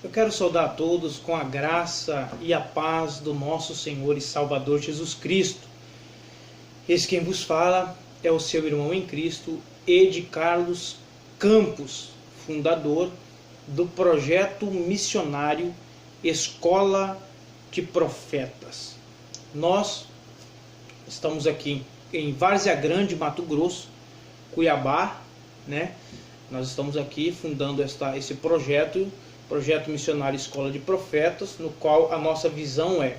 Eu quero saudar a todos com a graça e a paz do nosso Senhor e Salvador Jesus Cristo. Esse quem vos fala é o seu irmão em Cristo, Ed Carlos Campos, fundador do projeto missionário Escola de Profetas. Nós estamos aqui em Várzea Grande, Mato Grosso, Cuiabá, né? Nós estamos aqui fundando esse projeto missionário Escola de Profetas, no qual a nossa visão é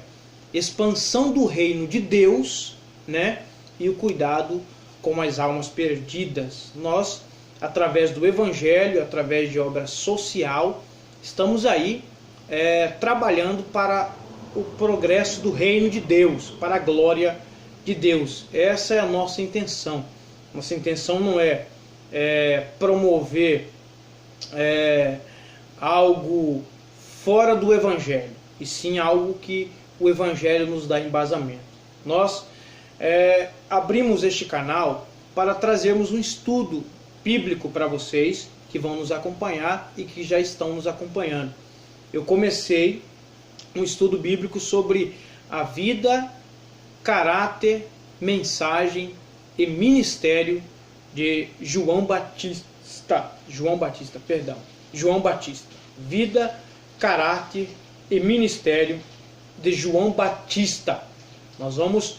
expansão do reino de Deus, né? E o cuidado com as almas perdidas. Nós, através do Evangelho, através de obra social, estamos aí trabalhando para o progresso do reino de Deus, para a glória de Deus. Essa é a nossa intenção. Nossa intenção não é promover algo fora do Evangelho, e sim algo que o Evangelho nos dá embasamento. Nós abrimos este canal para trazermos um estudo bíblico para vocês que vão nos acompanhar e que já estão nos acompanhando. Eu comecei um estudo bíblico sobre a vida, caráter, mensagem e ministério de João Batista. Vida, caráter e ministério de João Batista. Nós vamos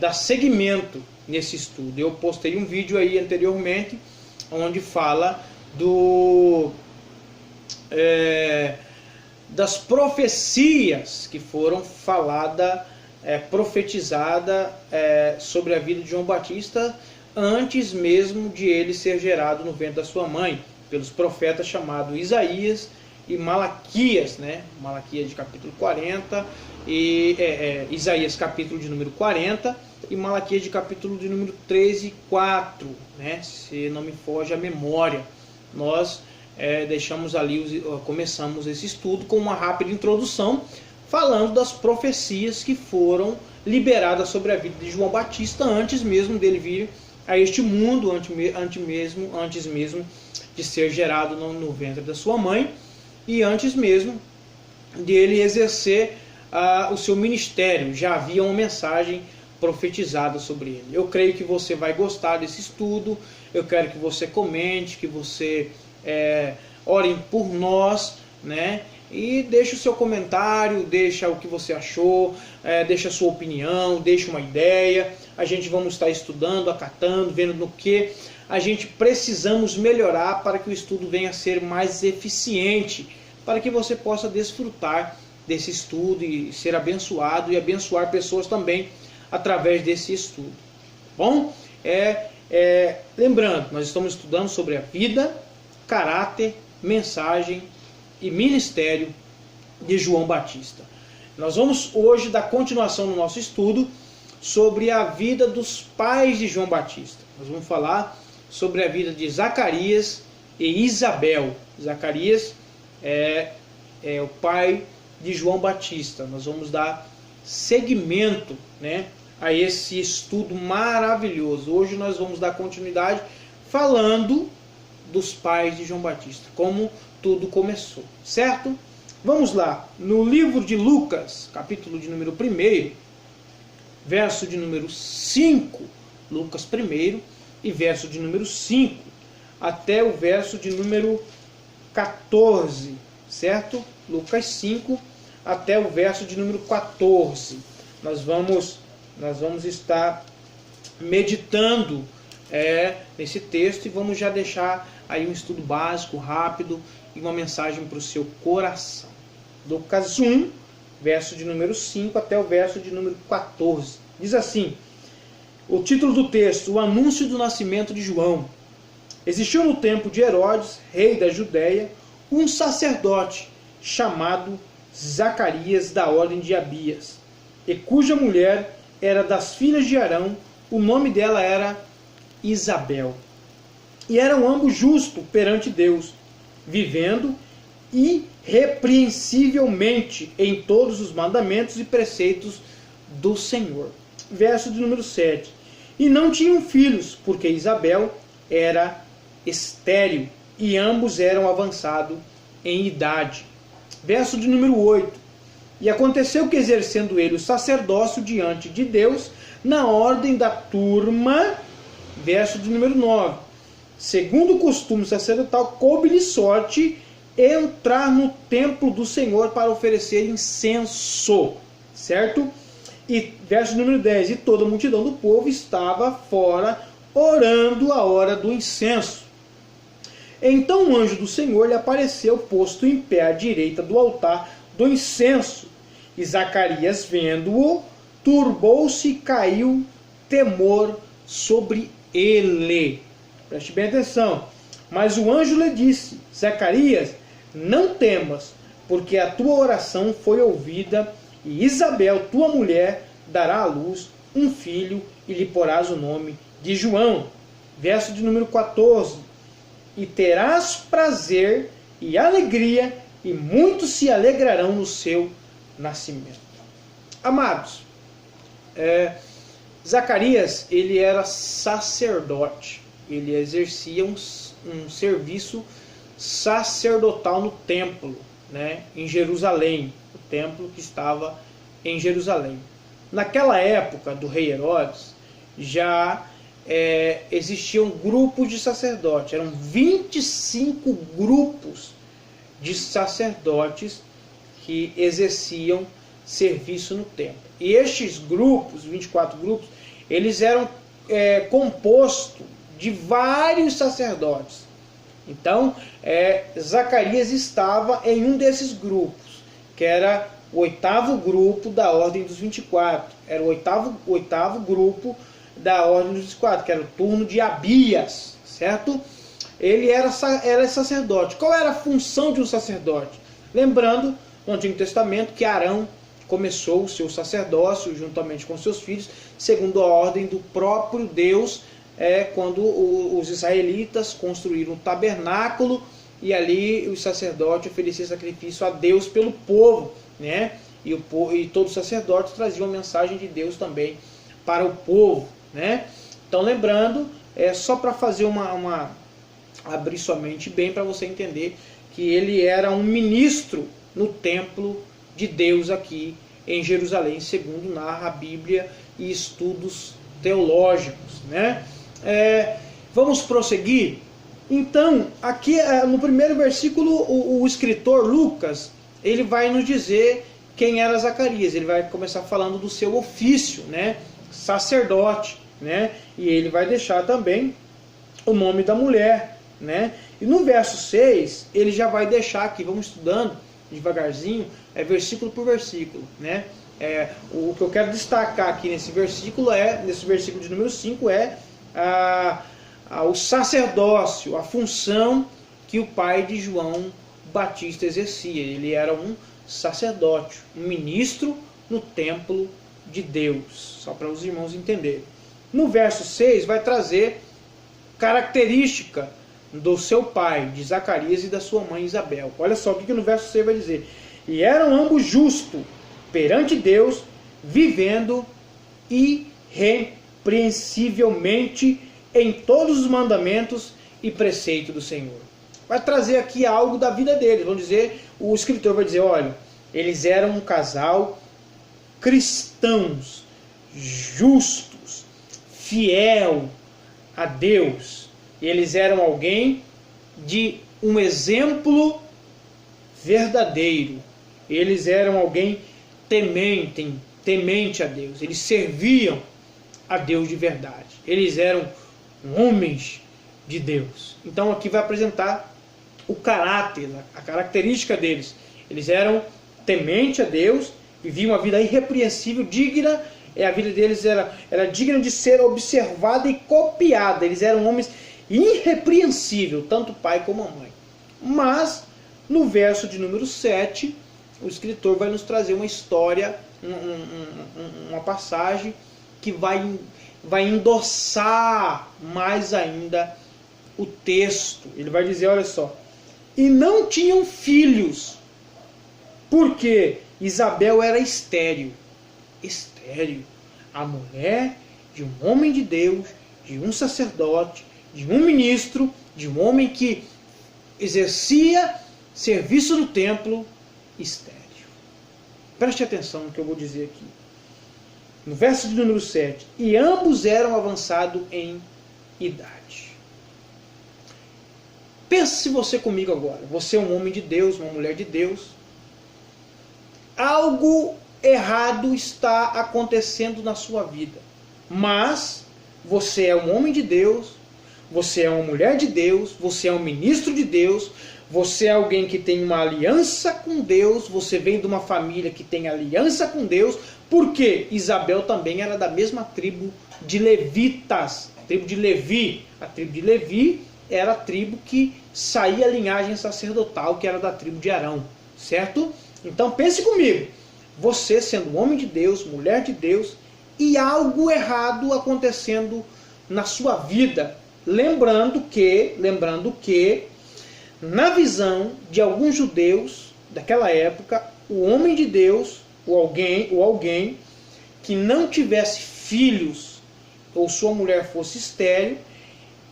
dar seguimento nesse estudo. Eu postei um vídeo aí anteriormente onde fala das profecias que foram profetizadas sobre a vida de João Batista antes mesmo de ele ser gerado no ventre da sua mãe, pelos profetas chamados Isaías e Malaquias, né? Malaquias de capítulo 40, Isaías capítulo de número 40 e Malaquias de capítulo de número 13 e 4, né? Se não me foge a memória. Nós começamos esse estudo com uma rápida introdução, falando das profecias que foram liberadas sobre a vida de João Batista antes mesmo dele vir a este mundo, antes mesmo de ser gerado no ventre da sua mãe e antes mesmo de ele exercer o seu ministério. Já havia uma mensagem profetizada sobre ele. Eu creio que você vai gostar desse estudo. Eu quero que você comente, que você ore por nós, né? E deixe o seu comentário, deixa o que você achou, deixa a sua opinião, deixa uma ideia. A gente vamos estar estudando, acatando, vendo no que a gente precisamos melhorar para que o estudo venha a ser mais eficiente, para que você possa desfrutar desse estudo e ser abençoado e abençoar pessoas também através desse estudo. Bom, lembrando, nós estamos estudando sobre a vida, caráter, mensagem e ministério de João Batista. Nós vamos hoje dar continuação no nosso estudo sobre a vida dos pais de João Batista. Nós vamos falar sobre a vida de Zacarias e Isabel. Zacarias é o pai de João Batista. Nós vamos dar seguimento, né, a esse estudo maravilhoso. Hoje nós vamos dar continuidade falando dos pais de João Batista, como tudo começou, certo? Vamos lá, no livro de Lucas, capítulo de número 1, verso de número 5, Lucas 1, e verso de número 5, até o verso de número 14, certo? Lucas 5, até o verso de número 14. Nós vamos estar meditando nesse texto e vamos já deixar aí um estudo básico, rápido, e uma mensagem para o seu coração. Lucas 1, verso de número 5 até o verso de número 14. Diz assim, o título do texto, o anúncio do nascimento de João. Existiu no tempo de Herodes, rei da Judéia, um sacerdote chamado Zacarias da ordem de Abias, e cuja mulher era das filhas de Arão, o nome dela era Isabel. E eram ambos justos perante Deus, vivendo irrepreensivelmente em todos os mandamentos e preceitos do Senhor. Verso de número 7. E não tinham filhos, porque Isabel era estéril, e ambos eram avançados em idade. Verso de número 8. E aconteceu que, exercendo ele o sacerdócio diante de Deus, na ordem da turma, verso de número 9, segundo o costume sacerdotal, coube-lhe sorte entrar no templo do Senhor para oferecer incenso, certo? E verso número 10, e toda a multidão do povo estava fora, orando a hora do incenso. Então o anjo do Senhor lhe apareceu, posto em pé à direita do altar do incenso. E Zacarias, vendo-o, turbou-se e caiu temor sobre ele. Preste bem atenção. Mas o anjo lhe disse: Zacarias, não temas, porque a tua oração foi ouvida, e Isabel, tua mulher, dará à luz um filho, e lhe porás o nome de João. Verso de número 14. E terás prazer e alegria, e muitos se alegrarão no seu nascimento. Amados, Zacarias, ele era sacerdote. Ele exercia um serviço sacerdotal no templo, né, em Jerusalém, o templo que estava em Jerusalém. Naquela época do rei Herodes, já existiam grupos de sacerdotes, eram 25 grupos de sacerdotes que exerciam serviço no templo. E estes grupos, 24 grupos, eles eram compostos de vários sacerdotes. Então, Zacarias estava em um desses grupos, que era o 8º grupo da ordem dos 24. Era o oitavo grupo da ordem dos 24, que era o turno de Abias, certo? Ele era sacerdote. Qual era a função de um sacerdote? Lembrando, no Antigo Testamento, que Arão começou o seu sacerdócio juntamente com seus filhos, segundo a ordem do próprio Deus, quando os israelitas construíram um tabernáculo, e ali o sacerdote oferecia sacrifício a Deus pelo povo, né? E todo sacerdote trazia uma mensagem de Deus também para o povo, né? Então, lembrando, só para fazer abrir sua mente bem, para você entender que ele era um ministro no templo de Deus aqui em Jerusalém, segundo narra a Bíblia e estudos teológicos, né? Vamos prosseguir. Então, aqui no primeiro versículo, o escritor Lucas, ele vai nos dizer quem era Zacarias. Ele vai começar falando do seu ofício, né? Sacerdote, né? E ele vai deixar também o nome da mulher, né? E no verso 6, ele já vai deixar aqui, vamos estudando devagarzinho, versículo por versículo, né? O que eu quero destacar aqui nesse versículo de número 5, o sacerdócio, a função que o pai de João Batista exercia. Ele era um sacerdote, um ministro no templo de Deus, só para os irmãos entenderem. No verso 6 vai trazer característica do seu pai, de Zacarias, e da sua mãe Isabel. Olha só o que no verso 6 vai dizer: e eram ambos justos perante Deus, vivendo irrepreensivelmente em todos os mandamentos e preceitos do Senhor. Vai trazer aqui algo da vida deles. Vamos dizer, o escritor vai dizer: olha, eles eram um casal cristãos, justos, fiel a Deus. Eles eram alguém de um exemplo verdadeiro. Eles eram alguém temente a Deus. Eles serviam a Deus de verdade. Eles eram homens de Deus. Então aqui vai apresentar o caráter, a característica deles. Eles eram temente a Deus, viviam uma vida irrepreensível, digna. A vida deles era digna de ser observada e copiada. Eles eram homens irrepreensíveis, tanto o pai como a mãe. Mas, no verso de número 7, o escritor vai nos trazer uma história, uma passagem que vai endossar mais ainda o texto. Ele vai dizer, olha só: e não tinham filhos, porque Isabel era estéril. Estéril, a mulher de um homem de Deus, de um sacerdote, de um ministro, de um homem que exercia serviço no templo, estéril. Preste atenção no que eu vou dizer aqui. No verso de número 7, e ambos eram avançados em idade. Pense você comigo agora. Você é um homem de Deus, uma mulher de Deus. Algo errado está acontecendo na sua vida. Mas você é um homem de Deus, você é uma mulher de Deus, você é um ministro de Deus, você é alguém que tem uma aliança com Deus, você vem de uma família que tem aliança com Deus, porque Isabel também era da mesma tribo de levitas, a tribo de Levi. A tribo de Levi era a tribo que saía a linhagem sacerdotal, que era da tribo de Arão, certo? Então pense comigo, você sendo homem de Deus, mulher de Deus, e algo errado acontecendo na sua vida, lembrando que na visão de alguns judeus daquela época, o homem de Deus, ou alguém que não tivesse filhos, ou sua mulher fosse estéril,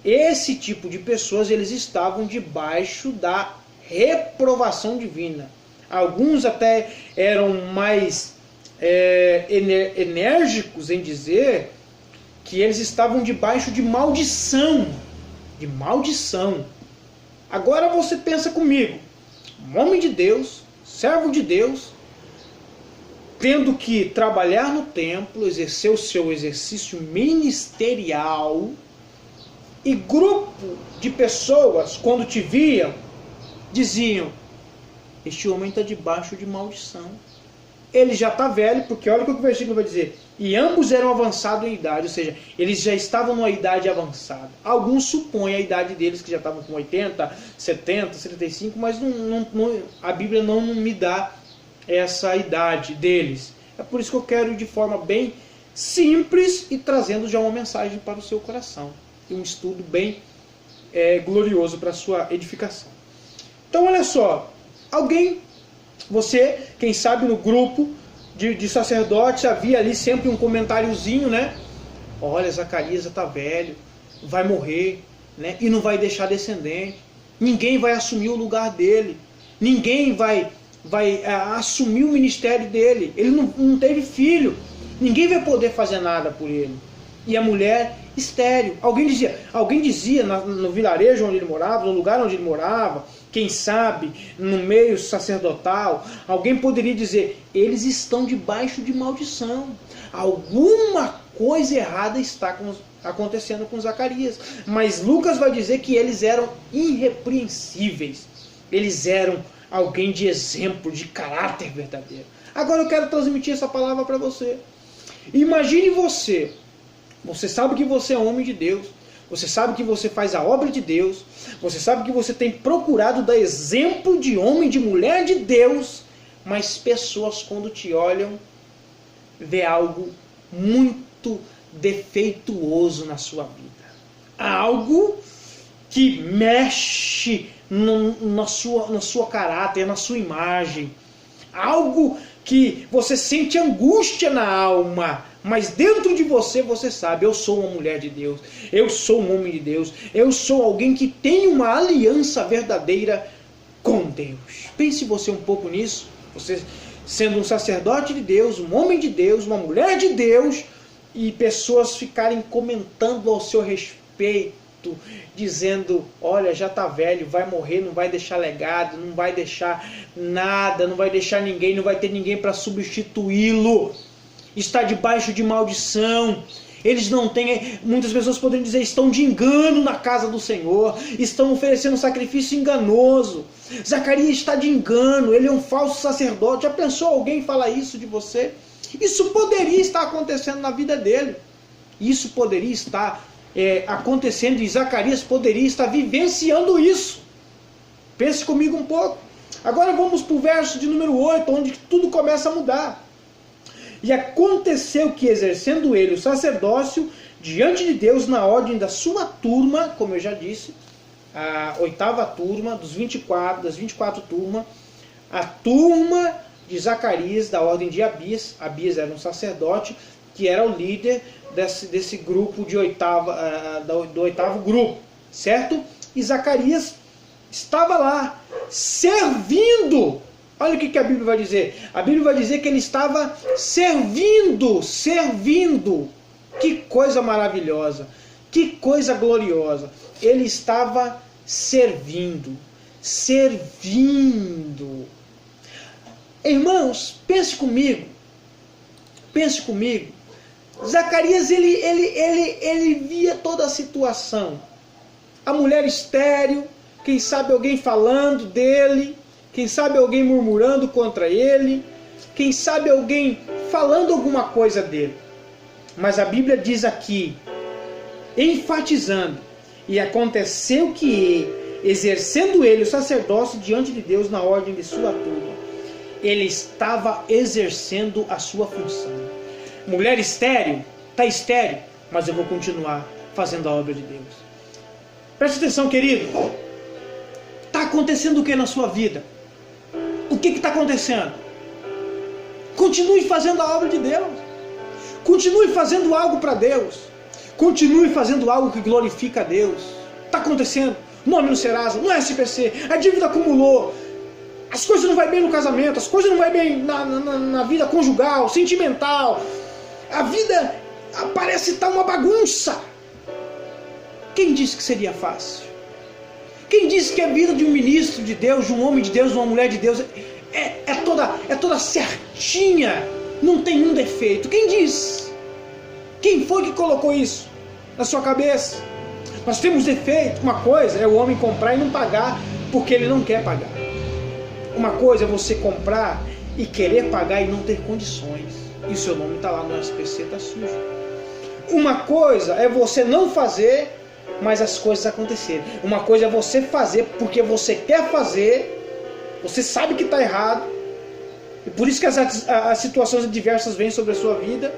esse tipo de pessoas, eles estavam debaixo da reprovação divina. Alguns até eram mais enérgicos em dizer que eles estavam debaixo de maldição. De maldição. Agora você pensa comigo, um homem de Deus, servo de Deus, tendo que trabalhar no templo, exercer o seu exercício ministerial, e grupo de pessoas, quando te viam, diziam, este homem está debaixo de maldição. Ele já está velho, porque olha o que o versículo vai dizer. E ambos eram avançados em idade, ou seja, eles já estavam numa idade avançada. Alguns supõem a idade deles, que já estavam com 80, 70, 75, mas a Bíblia não me dá essa idade deles. É por isso que eu quero ir de forma bem simples e trazendo já uma mensagem para o seu coração. E um estudo bem glorioso para a sua edificação. Então olha só, você, quem sabe no grupo de sacerdotes, havia ali sempre um comentáriozinho, né? Olha, Zacarias já está velho, vai morrer, né? E não vai deixar descendente. Ninguém vai assumir o lugar dele. Ninguém vai assumir o ministério dele. Ele não teve filho. Ninguém vai poder fazer nada por ele. E a mulher estéril. Alguém dizia no vilarejo onde ele morava, no lugar onde ele morava, quem sabe, no meio sacerdotal, alguém poderia dizer, eles estão debaixo de maldição. Alguma coisa errada está acontecendo com Zacarias. Mas Lucas vai dizer que eles eram irrepreensíveis. Eles eram alguém de exemplo, de caráter verdadeiro. Agora eu quero transmitir essa palavra para você. Imagine você sabe que você é homem de Deus, você sabe que você faz a obra de Deus, você sabe que você tem procurado dar exemplo de homem, de mulher de Deus, mas pessoas quando te olham, vê algo muito defeituoso na sua vida. Algo que mexe na sua caráter, na sua imagem. Algo que você sente angústia na alma, mas dentro de você, você sabe, eu sou uma mulher de Deus, eu sou um homem de Deus, eu sou alguém que tem uma aliança verdadeira com Deus. Pense você um pouco nisso, você sendo um sacerdote de Deus, um homem de Deus, uma mulher de Deus, e pessoas ficarem comentando ao seu respeito, dizendo, olha, já está velho, vai morrer, não vai deixar legado, não vai deixar nada, não vai deixar ninguém, não vai ter ninguém para substituí-lo. Está debaixo de maldição. Eles não têm, muitas pessoas podem dizer, estão de engano na casa do Senhor, estão oferecendo sacrifício enganoso. Zacarias está de engano, ele é um falso sacerdote. Já pensou alguém falar isso de você? Isso poderia estar acontecendo na vida dele. Isso poderia estar acontecendo e Zacarias poderia estar vivenciando isso. Pense comigo um pouco. Agora vamos para o verso de número 8, onde tudo começa a mudar. E aconteceu que, exercendo ele o sacerdócio diante de Deus na ordem da sua turma, como eu já disse, a 8ª turma, das 24 turmas, a turma de Zacarias, da ordem de Abias. Abias era um sacerdote, que era o líder desse grupo do 8º grupo, certo? E Zacarias estava lá, servindo. Olha o que a Bíblia vai dizer. A Bíblia vai dizer que ele estava servindo. Que coisa maravilhosa, que coisa gloriosa. Ele estava servindo. Irmãos, pense comigo. Zacarias, ele via toda a situação. A mulher estéril, quem sabe alguém falando dele, quem sabe alguém murmurando contra ele, quem sabe alguém falando alguma coisa dele. Mas a Bíblia diz aqui, enfatizando, e aconteceu que, exercendo ele o sacerdócio diante de Deus na ordem de sua turma, ele estava exercendo a sua função. Mulher estéril, está estéril, mas eu vou continuar fazendo a obra de Deus. Preste atenção, querido. Está acontecendo o que na sua vida? O que está acontecendo? Continue fazendo a obra de Deus. Continue fazendo algo para Deus. Continue fazendo algo que glorifica a Deus. Está acontecendo? Nome no Serasa, no SPC, a dívida acumulou. As coisas não vão bem no casamento, as coisas não vão bem na vida conjugal, sentimental. A vida parece estar uma bagunça. Quem disse que seria fácil? Quem disse que a vida de um ministro de Deus, de um homem de Deus, de uma mulher de Deus é toda certinha, não tem um defeito? Quem disse? Quem foi que colocou isso na sua cabeça? Nós temos defeito. Uma coisa é o homem comprar e não pagar porque ele não quer pagar. Uma coisa é você comprar e querer pagar e não ter condições. E o seu nome está lá no SPC, está sujo. Uma coisa é você não fazer, mas as coisas acontecerem. Uma coisa é você fazer porque você quer fazer, você sabe que está errado, e por isso que as situações adversas vêm sobre a sua vida.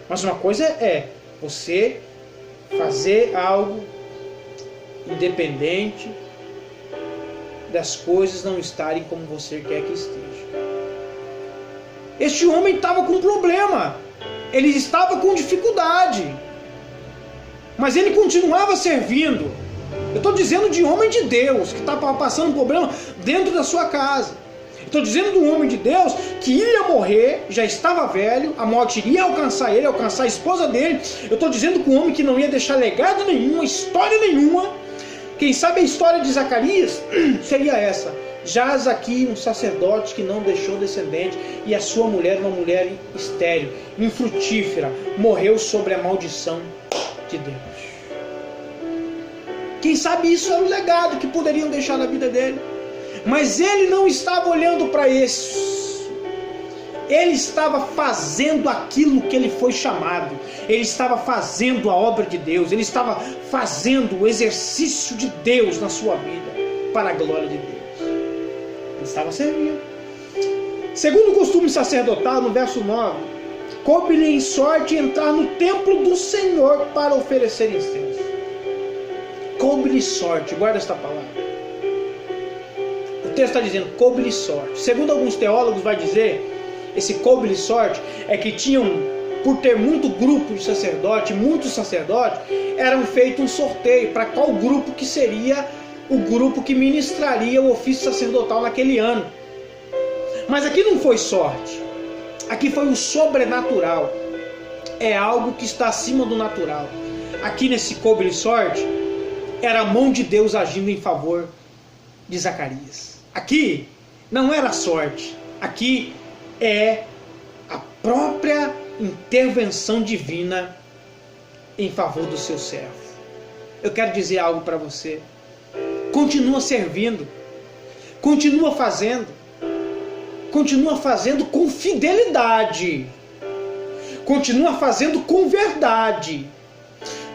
Mas uma coisa é você fazer algo independente das coisas não estarem como você quer que esteja. Este homem estava com problema, ele estava com dificuldade, mas ele continuava servindo. Eu estou dizendo de homem de Deus que estava passando um problema dentro da sua casa. Estou dizendo de um homem de Deus que ia morrer, já estava velho, a morte iria alcançar ele, alcançar a esposa dele. Eu estou dizendo que um homem que não ia deixar legado nenhum, história nenhuma. Quem sabe a história de Zacarias seria essa. Jaz aqui um sacerdote que não deixou descendente, e a sua mulher, uma mulher estéril, infrutífera, morreu sobre a maldição de Deus. Quem sabe isso era o legado que poderiam deixar na vida dele. Mas ele não estava olhando para isso. Ele estava fazendo aquilo que ele foi chamado. Ele estava fazendo a obra de Deus. Ele estava fazendo o exercício de Deus na sua vida, para a glória de Deus. Ele estava servindo. Segundo o costume sacerdotal, no verso 9, coube-lhe em sorte entrar no templo do Senhor para oferecer incenso. Coube-lhe sorte, guarda esta palavra. O texto está dizendo, coube-lhe sorte. Segundo alguns teólogos vai dizer, esse coube-lhe sorte é que tinham, por ter muito grupo de sacerdote, muitos sacerdotes, eram feito um sorteio para qual grupo que seria o grupo que ministraria o ofício sacerdotal naquele ano. Mas aqui não foi sorte, aqui foi o sobrenatural. É algo que está acima do natural. Aqui nesse coube-lhe sorte, era a mão de Deus agindo em favor de Zacarias. Aqui não era sorte, aqui é a própria intervenção divina em favor do seu servo. Eu quero dizer algo para você. Continua servindo, continua fazendo com fidelidade, continua fazendo com verdade,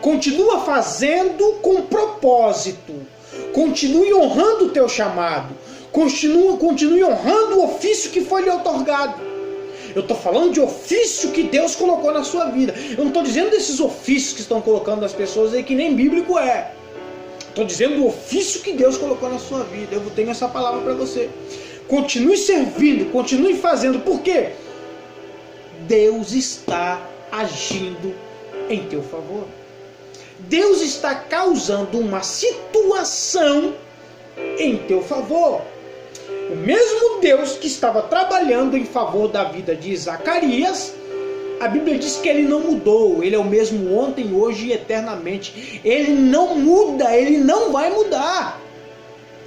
continua fazendo com propósito, continue honrando o teu chamado, continue honrando o ofício que foi lhe otorgado. Eu estou falando de ofício que Deus colocou na sua vida. Eu não estou dizendo desses ofícios que estão colocando nas pessoas aí, que nem bíblico é. Estou dizendo do ofício que Deus colocou na sua vida. Eu tenho essa palavra para você. Continue servindo, continue fazendo. Por quê? Deus está agindo em teu favor. Deus está causando uma situação em teu favor. O mesmo Deus que estava trabalhando em favor da vida de Zacarias, a Bíblia diz que ele não mudou. Ele é o mesmo ontem, hoje e eternamente. Ele não muda, ele não vai mudar.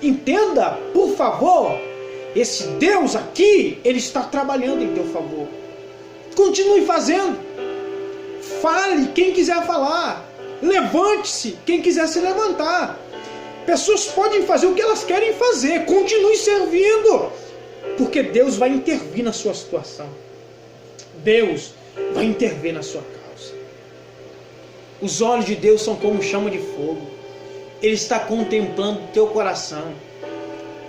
Entenda, por favor, esse Deus aqui, ele está trabalhando em teu favor. Continue fazendo. Fale quem quiser falar. Levante-se quem quiser se levantar. Pessoas podem fazer o que elas querem fazer. Continue servindo. Porque Deus vai intervir na sua situação. Deus vai intervir na sua causa. Os olhos de Deus são como chama de fogo. Ele está contemplando o teu coração.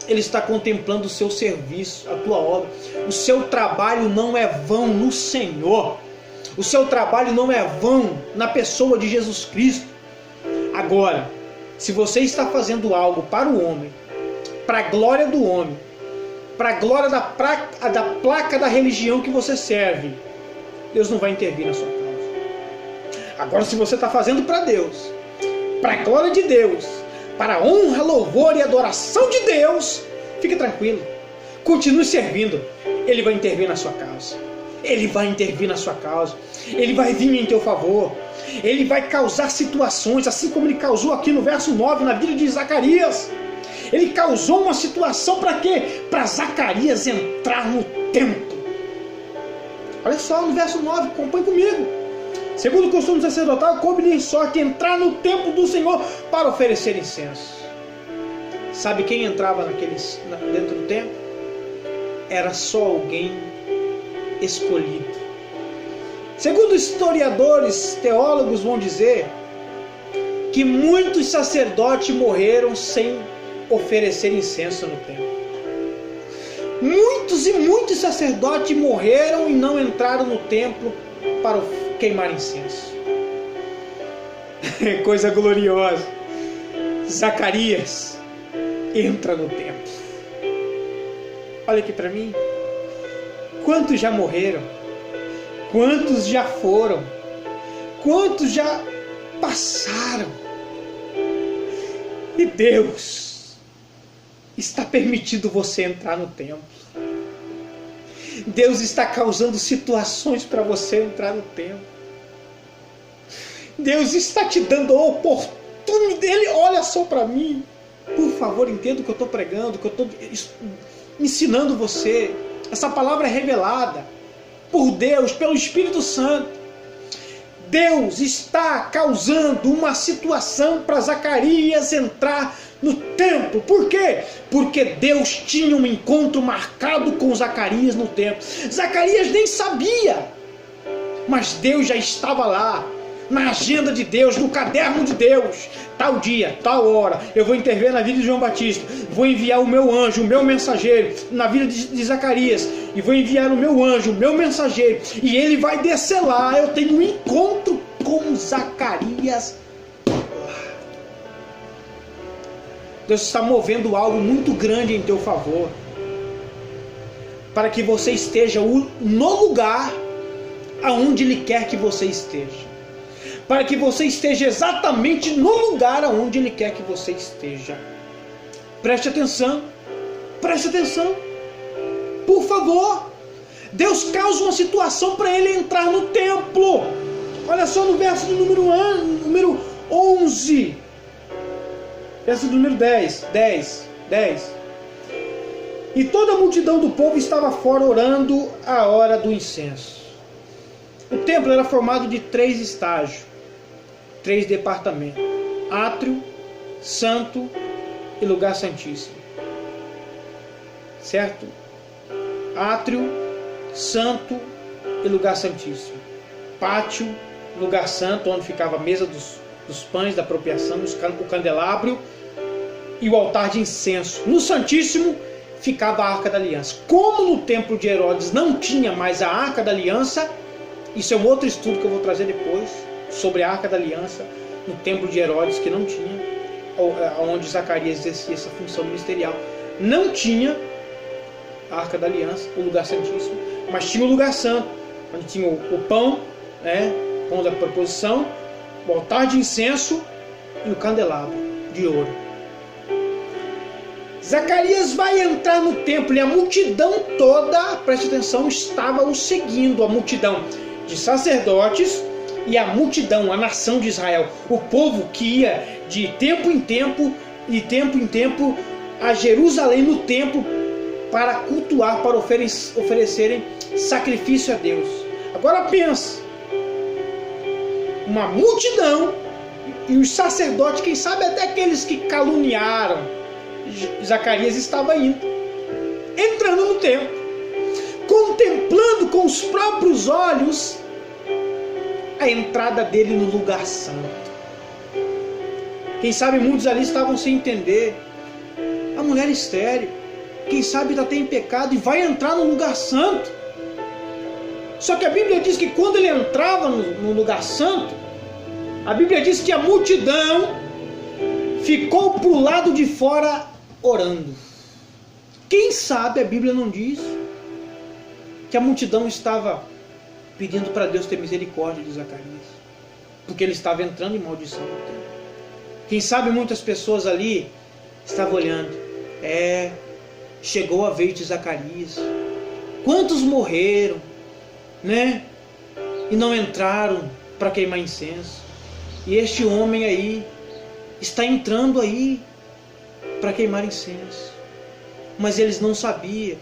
Ele está contemplando o seu serviço, a tua obra. O seu trabalho não é vão no Senhor. O seu trabalho não é vão na pessoa de Jesus Cristo. Agora, se você está fazendo algo para o homem, para a glória do homem, para a glória da placa da religião que você serve, Deus não vai intervir na sua causa. Agora, se você está fazendo para Deus, para a glória de Deus, para a honra, louvor e adoração de Deus, fique tranquilo. Continue servindo. Ele vai intervir na sua causa. Ele vai intervir na sua causa. Ele vai vir em teu favor. Ele vai causar situações, assim como ele causou aqui no verso 9, na vida de Zacarias. Ele causou uma situação para quê? Para Zacarias entrar no templo. Olha só no verso 9, acompanhe comigo. Segundo o costume sacerdotal, coube-lhe em sorte entrar no templo do Senhor para oferecer incenso. Sabe quem entrava dentro do templo? Era só alguém escolhido. Segundo historiadores, teólogos vão dizer que muitos sacerdotes morreram sem oferecer incenso no templo. Muitos e muitos sacerdotes morreram e não entraram no templo para queimar incenso. Coisa gloriosa. Zacarias entra no templo. Olha aqui para mim. Quantos já morreram? Quantos já foram? Quantos já passaram? E Deus está permitindo você entrar no templo. Deus está causando situações para você entrar no templo. Deus está te dando a oportunidade. Olha só para mim. Por favor, entenda o que eu estou pregando, o que eu estou ensinando você. Essa palavra é revelada por Deus, pelo Espírito Santo. Deus está causando uma situação para Zacarias entrar no templo. Por quê? Porque Deus tinha um encontro marcado com Zacarias no templo. Zacarias nem sabia, mas Deus já estava lá, na agenda de Deus, no caderno de Deus. Tal dia, tal hora, eu vou intervir na vida de João Batista, vou enviar o meu anjo, o meu mensageiro, na vida de Zacarias, e vou enviar o meu anjo, o meu mensageiro, e ele vai descer lá. Eu tenho um encontro com Zacarias. Deus está movendo algo muito grande em teu favor, para que você esteja no lugar aonde Ele quer que você esteja. Para que você esteja exatamente no lugar aonde Ele quer que você esteja. Preste atenção. Preste atenção. Por favor. Deus causa uma situação para ele entrar no templo. Olha só no verso do número 11. Verso do número 10. E toda a multidão do povo estava fora orando a hora do incenso. O templo era formado de 3 estágios, 3 departamentos: átrio, santo e lugar santíssimo. Certo? Átrio, santo e lugar santíssimo. Pátio, lugar santo, onde ficava a mesa dos pães da apropriação, o candelabro e o altar de incenso. No santíssimo ficava a Arca da Aliança. Como no templo de Herodes não tinha mais a Arca da Aliança, isso é um outro estudo que eu vou trazer depois, sobre a Arca da Aliança no templo de Herodes, que não tinha, onde Zacarias exercia essa função ministerial. Não tinha a Arca da Aliança, o lugar santíssimo, mas tinha o lugar santo, onde tinha o pão, pão da proposição, o altar de incenso e o candelabro de ouro. Zacarias vai entrar no templo e a multidão toda, preste atenção, estava o seguindo, a multidão de sacerdotes e a multidão, a nação de Israel, o povo que ia de tempo em tempo a Jerusalém no templo para cultuar, para oferecerem sacrifício a Deus. Agora pensa, uma multidão e os sacerdotes, quem sabe até aqueles que caluniaram Zacarias, estava indo, entrando no templo, contemplando com os próprios olhos a entrada dele no lugar santo. Quem sabe muitos ali estavam sem entender. A mulher estéril, quem sabe ainda tem pecado e vai entrar no lugar santo. Só que a Bíblia diz que quando ele entrava no lugar santo, a Bíblia diz que a multidão ficou para o lado de fora orando. Quem sabe a Bíblia não diz que a multidão estava pedindo para Deus ter misericórdia de Zacarias, porque ele estava entrando em maldição no templo. Quem sabe muitas pessoas ali estavam olhando. Chegou a vez de Zacarias. Quantos morreram, né? E não entraram para queimar incenso. E este homem aí está entrando aí para queimar incenso. Mas eles não sabiam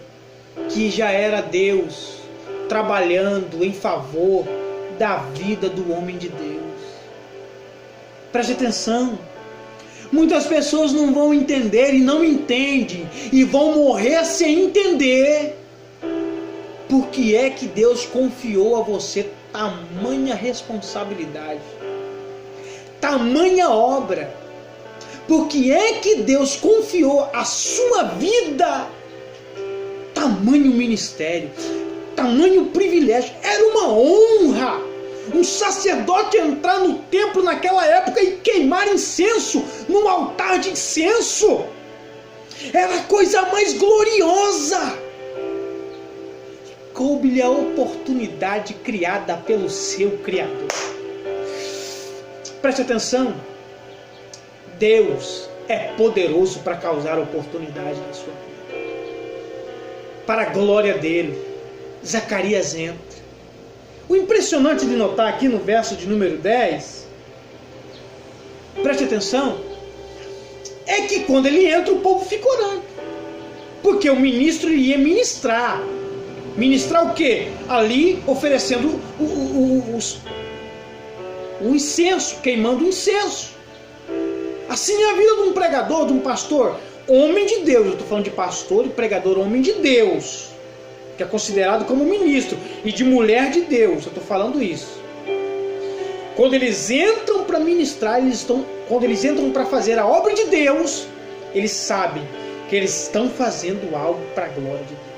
que já era Deus trabalhando em favor da vida do homem de Deus. Preste atenção. Muitas pessoas não vão entender e não entendem e vão morrer sem entender por que é que Deus confiou a você tamanha responsabilidade, tamanha obra. Por que é que Deus confiou a sua vida tamanho ministério, tamanho privilégio? Era uma honra um sacerdote entrar no templo naquela época e queimar incenso num altar de incenso. Era a coisa mais gloriosa. Coube-lhe a oportunidade criada pelo seu Criador. Preste atenção. Deus é poderoso para causar oportunidade na sua vida. Para a glória dele, Zacarias entra. O impressionante de notar aqui no verso de número 10, preste atenção, é que quando ele entra, o povo fica orando. Porque o ministro ia ministrar. Ministrar o quê? Ali oferecendo o incenso, queimando o incenso. Assim é a vida de um pregador, de um pastor, homem de Deus. Eu estou falando de pastor e pregador, homem de Deus, que é considerado como ministro, e de mulher de Deus. Eu estou falando isso. Quando eles entram para ministrar, quando eles entram para fazer a obra de Deus, eles sabem que eles estão fazendo algo para a glória de Deus.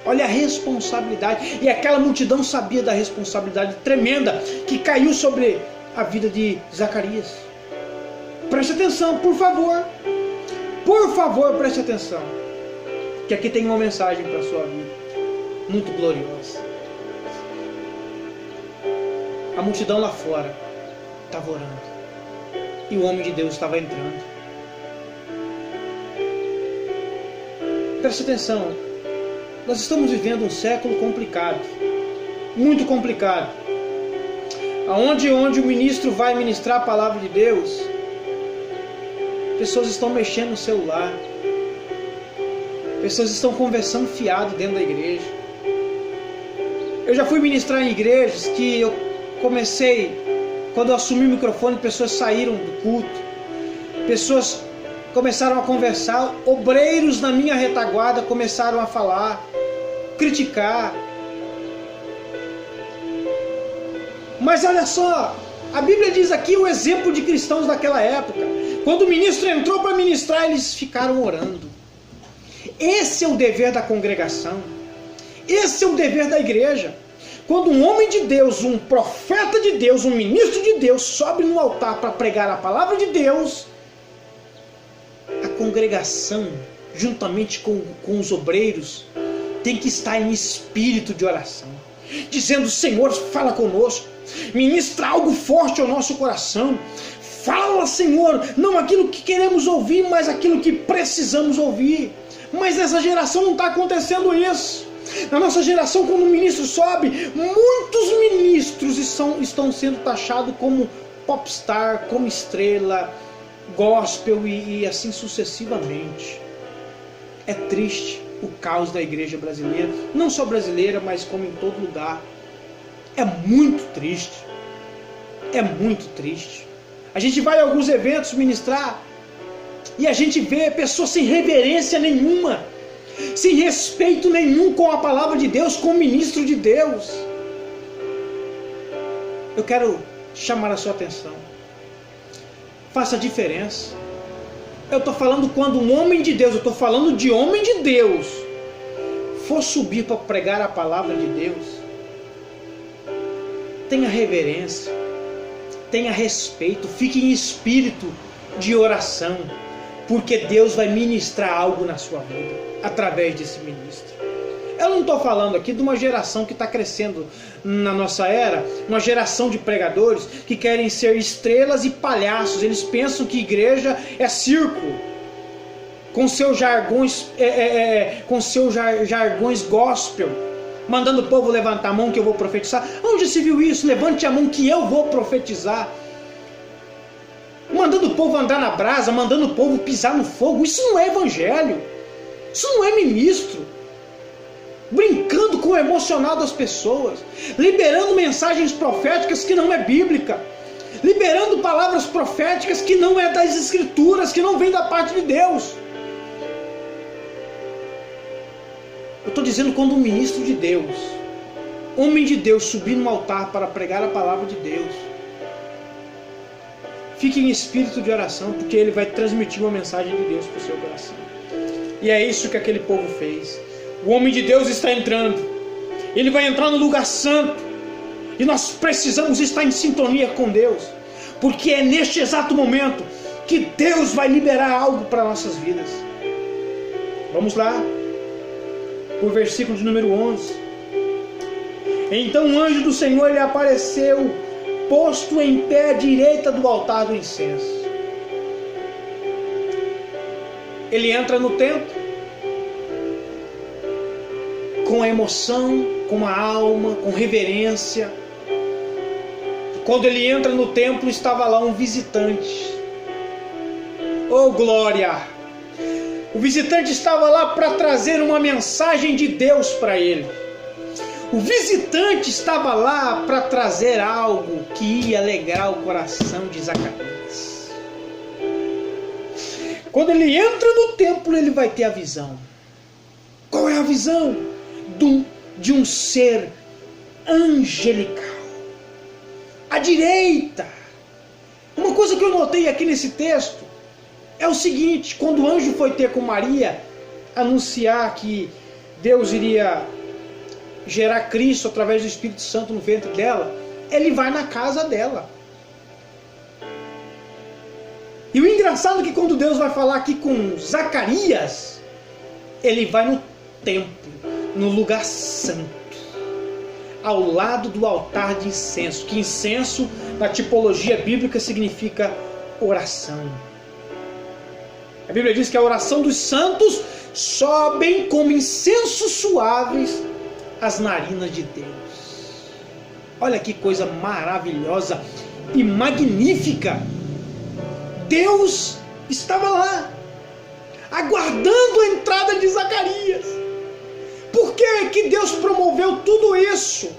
Olha a responsabilidade. E aquela multidão sabia da responsabilidade tremenda que caiu sobre a vida de Zacarias. Preste atenção, por favor. Por favor, preste atenção. Que aqui tem uma mensagem para a sua vida, muito gloriosa. A multidão lá fora estava orando. E o homem de Deus estava entrando. Preste atenção. Nós estamos vivendo um século complicado. Muito complicado. Onde o ministro vai ministrar a palavra de Deus, pessoas estão mexendo no celular. Pessoas estão conversando fiado dentro da igreja. Eu já fui ministrar em igrejas que eu comecei, quando eu assumi o microfone, pessoas saíram do culto. Pessoas começaram a conversar. Obreiros na minha retaguarda começaram a falar, criticar. Mas olha só, a Bíblia diz aqui o exemplo de cristãos daquela época. Quando o ministro entrou para ministrar, eles ficaram orando. Esse é o dever da congregação. Esse é o dever da igreja. Quando um homem de Deus, um profeta de Deus, um ministro de Deus sobe no altar para pregar a palavra de Deus, a congregação, juntamente com os obreiros, tem que estar em espírito de oração, dizendo: Senhor, fala conosco, ministra algo forte ao nosso coração, Fala, Senhor, não aquilo que queremos ouvir, mas aquilo que precisamos ouvir. Mas nessa geração não está acontecendo isso. Na nossa geração, quando o ministro sobe, muitos ministros estão sendo taxados como popstar, como estrela, gospel e assim sucessivamente. É triste o caos da igreja brasileira, não só brasileira, mas como em todo lugar. É muito triste. É muito triste. A gente vai a alguns eventos ministrar e a gente vê pessoas sem reverência nenhuma, sem respeito nenhum com a palavra de Deus, com o ministro de Deus. Eu quero chamar a sua atenção. Faça a diferença. Eu estou falando quando um homem de Deus, eu estou falando de homem de Deus, for subir para pregar a palavra de Deus, tenha reverência, tenha respeito, fique em espírito de oração, porque Deus vai ministrar algo na sua vida, através desse ministro. Eu não estou falando aqui de uma geração que está crescendo na nossa era, uma geração de pregadores que querem ser estrelas e palhaços. Eles pensam que igreja é circo, com seus jargões, jargões gospel, mandando o povo levantar a mão que eu vou profetizar. Onde se viu isso? Levante a mão que eu vou profetizar. Mandando o povo andar na brasa, mandando o povo pisar no fogo. Isso não é evangelho. Isso não é ministro. Brincando com o emocional das pessoas, liberando mensagens proféticas que não é bíblica, liberando palavras proféticas que não é das escrituras, que não vem da parte de Deus. Eu estou dizendo quando um ministro de Deus, homem de Deus, subir no altar para pregar a palavra de Deus, fique em espírito de oração, porque ele vai transmitir uma mensagem de Deus para o seu coração. E é isso que aquele povo fez. O homem de Deus está entrando. Ele vai entrar no lugar santo. E nós precisamos estar em sintonia com Deus, porque é neste exato momento que Deus vai liberar algo para nossas vidas. Vamos lá. O versículo de número 11. Então o anjo do Senhor lhe apareceu, posto em pé à direita do altar do incenso. Ele entra no templo com a emoção, com a alma, com reverência. Quando ele entra no templo, estava lá um visitante. Oh glória! O visitante estava lá para trazer uma mensagem de Deus para ele. O visitante estava lá para trazer algo que ia alegrar o coração de Zacarias. Quando ele entra no templo, ele vai ter a visão. Qual é a visão? De um ser angelical. À direita. Uma coisa que eu notei aqui nesse texto é o seguinte: quando o anjo foi ter com Maria, anunciar que Deus iria gerar Cristo através do Espírito Santo no ventre dela, ele vai na casa dela. E o engraçado é que quando Deus vai falar aqui com Zacarias, ele vai no templo, no lugar santo, ao lado do altar de incenso, que incenso na tipologia bíblica significa oração. A Bíblia diz que a oração dos santos sobem como incensos suaves às narinas de Deus. Olha que coisa maravilhosa e magnífica. Deus estava lá, aguardando a entrada de Zacarias. Por que Deus promoveu tudo isso?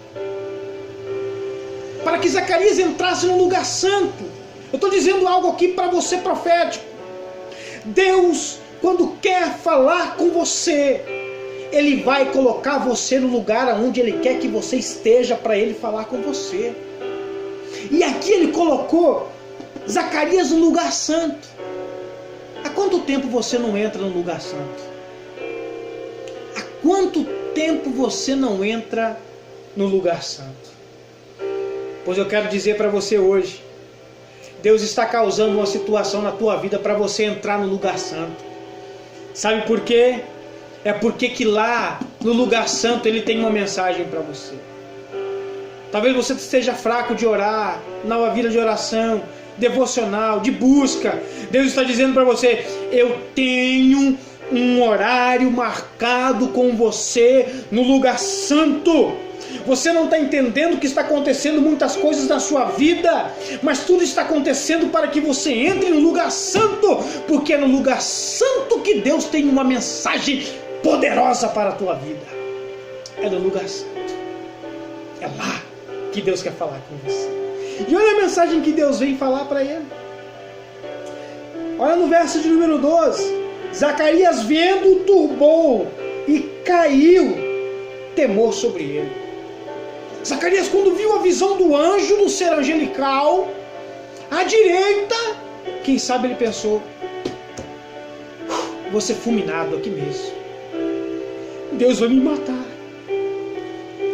Para que Zacarias entrasse no lugar santo. Eu estou dizendo algo aqui para você profético. Deus, quando quer falar com você, Ele vai colocar você no lugar onde Ele quer que você esteja para Ele falar com você. E aqui Ele colocou Zacarias no lugar santo. Há quanto tempo você não entra no lugar santo? Há quanto tempo você não entra no lugar santo? Pois eu quero dizer para você hoje, Deus está causando uma situação na tua vida para você entrar no lugar santo. Sabe por quê? É porque que lá no lugar santo Ele tem uma mensagem para você. Talvez você esteja fraco de orar, na vida de oração, devocional, de busca. Deus está dizendo para você: eu tenho um horário marcado com você no lugar santo. Você não está entendendo que está acontecendo muitas coisas na sua vida, mas tudo está acontecendo para que você entre no lugar santo, porque é no lugar santo que Deus tem uma mensagem poderosa para a tua vida. É no lugar santo. É lá que Deus quer falar com você. E olha a mensagem que Deus vem falar para ele. Olha no verso de número 12. Zacarias, vendo, turbou e caiu temor sobre ele. Zacarias, quando viu a visão do anjo, do ser angelical, à direita, quem sabe ele pensou: vou ser fulminado aqui mesmo. Deus vai me matar.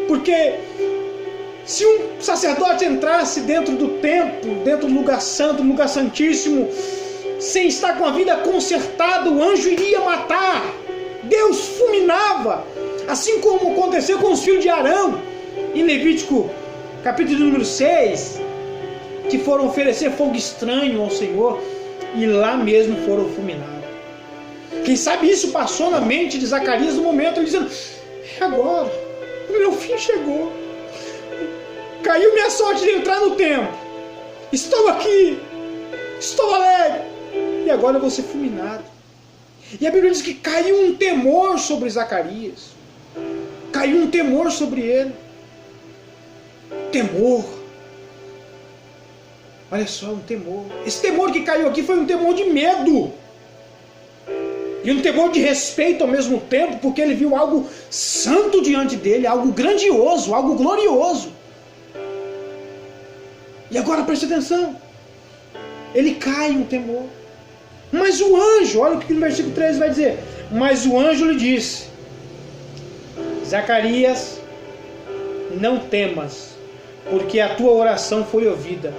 Porque se um sacerdote entrasse dentro do templo, dentro do lugar santo, no lugar santíssimo, sem estar com a vida consertada, o anjo iria matar. Deus fulminava, assim como aconteceu com os filhos de Arão, em Levítico capítulo número 6, que foram oferecer fogo estranho ao Senhor, e lá mesmo foram fulminados. Quem sabe isso passou na mente de Zacarias no momento, ele dizendo: é agora, o meu fim chegou. Caiu minha sorte de entrar no templo. Estou aqui, estou alegre, e agora eu vou ser fulminado. E a Bíblia diz que caiu um temor sobre Zacarias. Caiu um temor sobre ele. Temor. Olha só, um temor. Esse temor que caiu aqui foi um temor de medo. E um temor de respeito ao mesmo tempo, porque ele viu algo santo diante dele, algo grandioso, algo glorioso. E agora preste atenção. Ele cai um temor. Mas o anjo, olha o que no versículo 13 vai dizer. Mas o anjo lhe disse: Zacarias, não temas, porque a tua oração foi ouvida.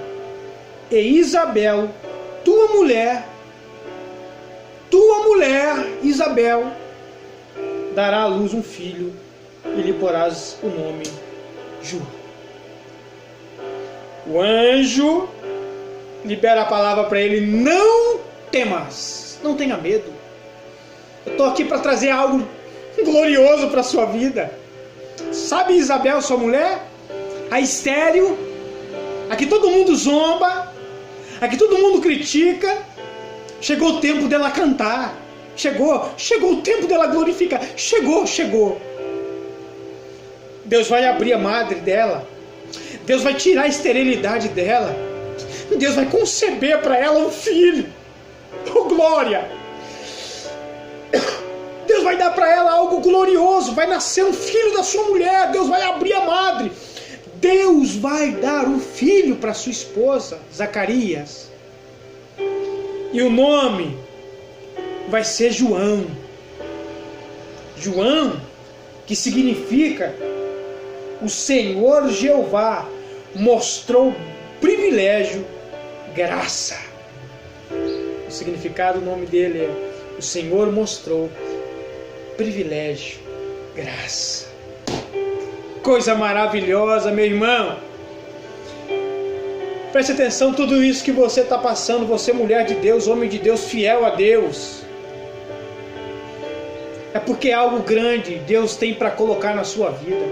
E Isabel, tua mulher, Isabel, dará à luz um filho, e lhe porás o nome João. O anjo libera a palavra para ele: não temas, não tenha medo. Eu estou aqui para trazer algo glorioso para a sua vida. Sabe Isabel, sua mulher? A estéril, a que todo mundo zomba, a que todo mundo critica. Chegou o tempo dela cantar. Chegou o tempo dela glorificar. Chegou. Deus vai abrir a madre dela. Deus vai tirar a esterilidade dela. Deus vai conceber para ela um filho. Oh, glória! Deus vai dar para ela algo glorioso. Vai nascer um filho da sua mulher. Deus vai abrir a madre. Deus vai dar um filho para sua esposa, Zacarias. E o nome vai ser João. João, que significa o Senhor Jeová mostrou privilégio, graça. O significado do nome dele é: o Senhor mostrou privilégio, graça. Coisa maravilhosa, meu irmão. Preste atenção, tudo isso que você está passando, você mulher de Deus, homem de Deus, fiel a Deus, é porque algo grande Deus tem para colocar na sua vida.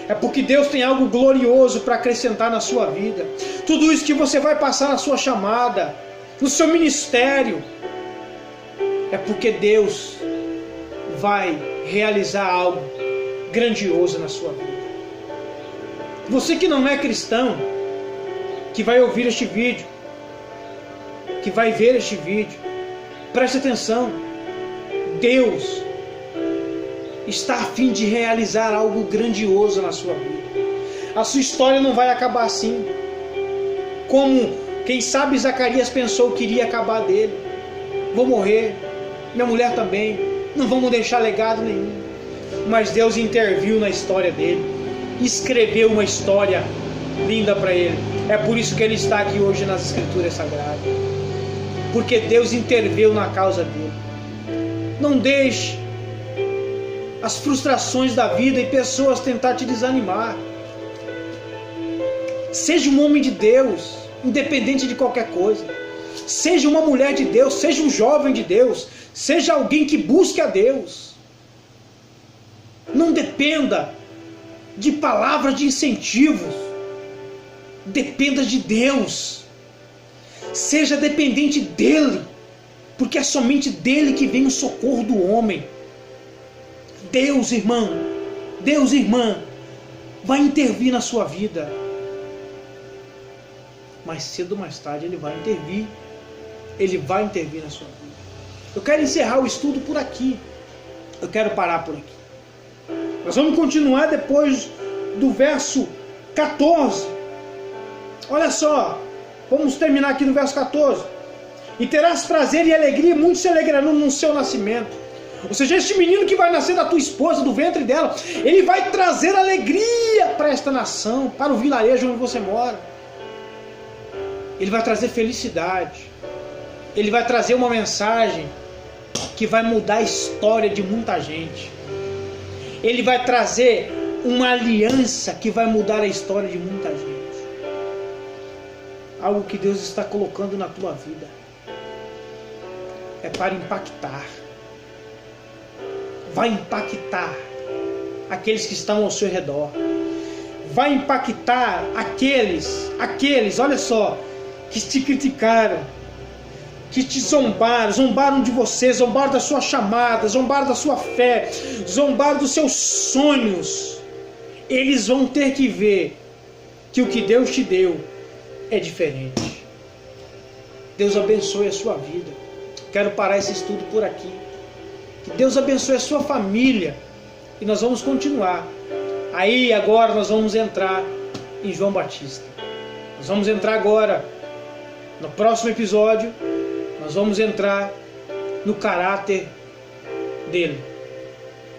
É porque Deus tem algo glorioso para acrescentar na sua vida. Tudo isso que você vai passar na sua chamada, no seu ministério, é porque Deus vai realizar algo grandioso na sua vida. Você que não é cristão, que vai ouvir este vídeo, que vai ver este vídeo, preste atenção. Deus está a fim de realizar algo grandioso na sua vida. A sua história não vai acabar assim, como quem sabe Zacarias pensou que iria acabar dele. Vou morrer, minha mulher também, não vamos deixar legado nenhum. Mas Deus interviu na história dele, escreveu uma história linda para ele. É por isso que ele está aqui hoje nas Escrituras Sagradas, porque Deus interveio na causa dele. Não deixe as frustrações da vida e pessoas tentar te desanimar. Seja um homem de Deus, independente de qualquer coisa. Seja uma mulher de Deus, seja um jovem de Deus, seja alguém que busque a Deus. Não dependa de palavras de incentivos. Dependa de Deus. Seja dependente dEle, porque é somente dEle que vem o socorro do homem. Deus, irmão, Deus, irmã, vai intervir na sua vida. Mais cedo ou mais tarde Ele vai intervir. Ele vai intervir na sua vida. Eu quero encerrar o estudo por aqui. Eu quero parar por aqui. Nós vamos continuar depois do verso 14. Olha só. Vamos terminar aqui no verso 14. E terás prazer e alegria, muitos se alegrarão no seu nascimento. Ou seja, este menino que vai nascer da tua esposa, do ventre dela, ele vai trazer alegria para esta nação, para o vilarejo onde você mora. Ele vai trazer felicidade. Ele vai trazer uma mensagem que vai mudar a história de muita gente. Ele vai trazer uma aliança que vai mudar a história de muita gente. Algo que Deus está colocando na tua vida é para impactar. Vai impactar aqueles que estão ao seu redor. Vai impactar aqueles, olha só, que te criticaram, que te zombaram de você, zombaram da sua chamada, zombaram da sua fé, zombaram dos seus sonhos. Eles vão ter que ver que o que Deus te deu é diferente. Deus abençoe a sua vida. Quero parar esse estudo por aqui. Que Deus abençoe a sua família. E nós vamos continuar. Aí agora nós vamos entrar em João Batista. Nós vamos entrar agora, no próximo episódio, nós vamos entrar no caráter dele.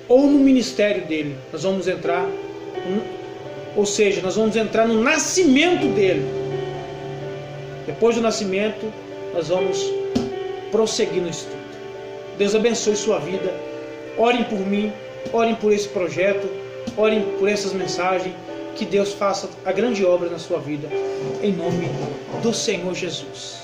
Ou no ministério dele. Nós vamos entrar, ou seja, nós vamos entrar no nascimento dele. Depois do nascimento, nós vamos prosseguir no estudo. Deus abençoe sua vida. Orem por mim, orem por esse projeto, orem por essas mensagens. Que Deus faça a grande obra na sua vida. Em nome do Senhor Jesus.